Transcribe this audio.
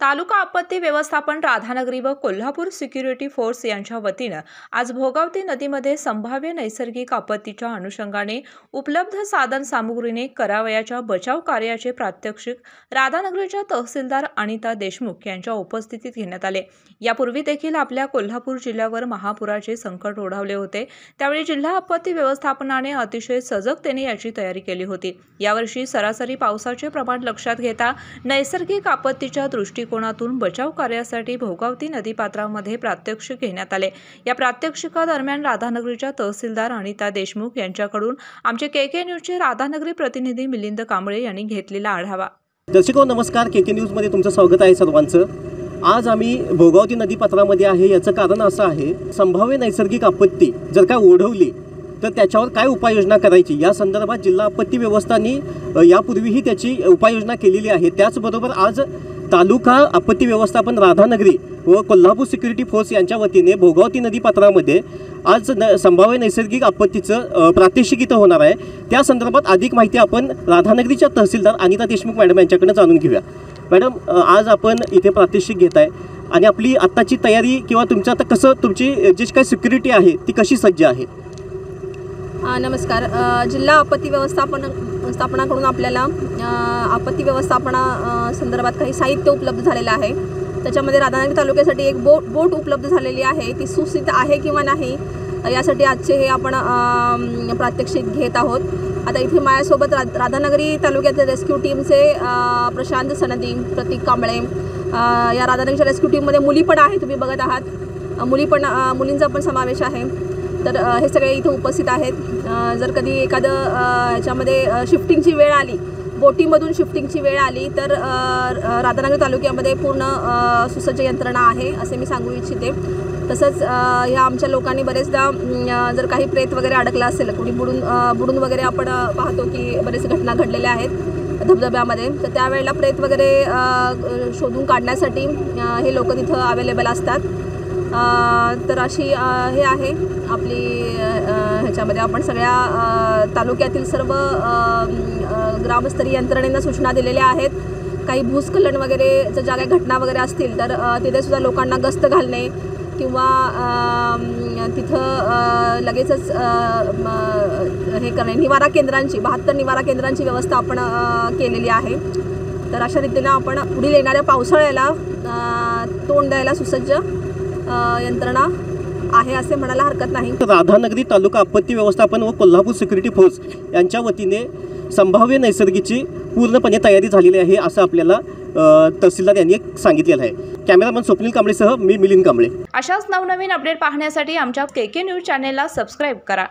तालुका आपत्ती व्यवस्थापन राधानगरी व कोल्हापूर सिक्युरिटी फोर्स यांच्या वतीनं आज भोगावती नदीमध्ये संभाव्य नैसर्गिक आपत्तीच्या अनुषंगाने उपलब्ध साधन सामुग्रीने करावयाच्या बचाव कार्याचे प्रात्यक्षिक राधानगरीच्या तहसीलदार अनिता देशमुख यांच्या उपस्थितीत घेण्यात आले। यापूर्वी देखील आपल्या कोल्हापूर जिल्ह्यावर महापुराचे संकट ओढावले होते, त्यावेळी जिल्हा आपत्ती व्यवस्थापनाने अतिशय सजगतेने याची तयारी केली होती। यावर्षी सरासरी पावसाचे प्रमाण लक्षात घेता नैसर्गिक आपत्तीच्या दृष्टिकोनातून बचाव कार्यासाठी भोगावती नदीपात्रामध्ये प्रात्यक्षिक घेण्यात आले। या प्रात्यक्षिकादरम्यान राधानगरीच्या तहसीलदार अनिता देशमुख यांच्याकडून आमचे केके न्यूजचे राधानगरी प्रतिनिधी मिलिंद कांबळे यांनी घेतलेला आढावा। दर्शको नमस्कार, केके न्यूज मध्ये तुमचं स्वागत आहे सर्वांचं। आज आम्ही भोगावती नदीपात्रामध्ये आहे। याचं कारण असं आहे, संभाव्य नैसर्गिक आपत्ती जर का ओढवली तर त्याच्यावर काय उपाययोजना करायची या संदर्भात जिल्हा आपत्ती व्यवस्थापनाने यापूर्वीही त्याची उपाययोजना केलेली आहे। त्याचबरोबर आज तालुका आपत्ती व्यवस्थापन राधानगरी व कोल्हापूर सिक्युरिटी फोर्स यांच्या वतीने भोगावती नदीपात्रामध्ये आज संभाव्य नैसर्गिक आपत्तीचं प्रात्यक्षिक इथं होणार आहे। त्या संदर्भात अधिक माहिती आपण राधानगरीच्या तहसीलदार अनिता देशमुख मॅडम यांच्याकडे जाणून घेऊया। मॅडम, आज आपण इथे प्रात्यक्षिक घेत आहे आणि आपली आत्ताची तयारी किंवा तुमचं आता कसं तुमची जी काही सिक्युरिटी आहे ती कशी सज्ज आहे? नमस्कार। जिल्हा आपत्ती व्यवस्थापनाकडून आपल्याला आपत्ती व्यवस्थापना संदर्भात काही साहित्य उपलब्ध झालेलं आहे। त्याच्यामध्ये राधानगरी तालुक्यासाठी एक बोट उपलब्ध झालेली आहे। ती सुस्थित आहे किंवा नाही यासाठी आजचे हे आपण प्रात्यक्षिक घेत आहोत। आता इथे माझ्यासोबत राधानगरी तालुक्यातील रेस्क्यू टीमचे प्रशांत सनदी, प्रतीक कांबळे, या राधानगरीच्या रेस्क्यू टीममध्ये मुली पण आहे, तुम्ही बघत आहात। मुलींचा पण समावेश आहे। तर हे सगळे इथे उपस्थित आहेत। जर कधी एखादं ह्याच्यामध्ये शिफ्टिंगची वेळ आली, बोटीमधून शिफ्टिंगची वेळ आली तर राधानगरी तालुक्यामध्ये पूर्ण सुसज्ज यंत्रणा आहे असे मी सांगू इच्छिते। तसंच ह्या आमच्या लोकांनी बरेचदा जर काही प्रेत वगैरे अडकला असेल, कुणी बुडून वगैरे आपण पाहतो की बरेच घटना घडलेल्या आहेत धबधब्यामध्ये, तर त्यावेळेला प्रेत वगैरे शोधून काढण्यासाठी हे लोक तिथं अवेलेबल असतात। तर अशी हे आहे आपली ह्याच्यामध्ये आपण सगळ्या तालुक्यातील सर्व ग्रामस्तरीय यंत्रणेंना सूचना दिलेल्या आहेत। काही भूस्खलन वगैरे जर ज्या काही घटना वगैरे असतील तर तिथे सुद्धा लोकांना गस्त घालणे किंवा तिथं लगेचच हे करणे, निवारा केंद्रांची 72 निवारा केंद्रांची व्यवस्था आपण केलेली आहे। तर अशा रीतीनं आपण पुढील येणाऱ्या पावसाळ्याला तोंड द्यायला सुसज्ज यंत्रणा आहे असे म्हणायला हरकत नाही। राधानगरी तालुका आपत्ती व्यवस्थापन व कोल्हापूर सिक्युरिटी फोर्स यांच्या वतीने संभाव्य नैसर्गिकीची पूर्णपणे तयारी झालेली आहे असं आपल्याला तहसीलदार यांनी सांगितलेलं आहे। कॅमेरामन स्वप्नील कांबळेसह मी मिलिंद कांबळे। अशाच नवनवीन अपडेट पाहण्यासाठी आमच्या केके न्यूज चॅनेलला सबस्क्राईब करा।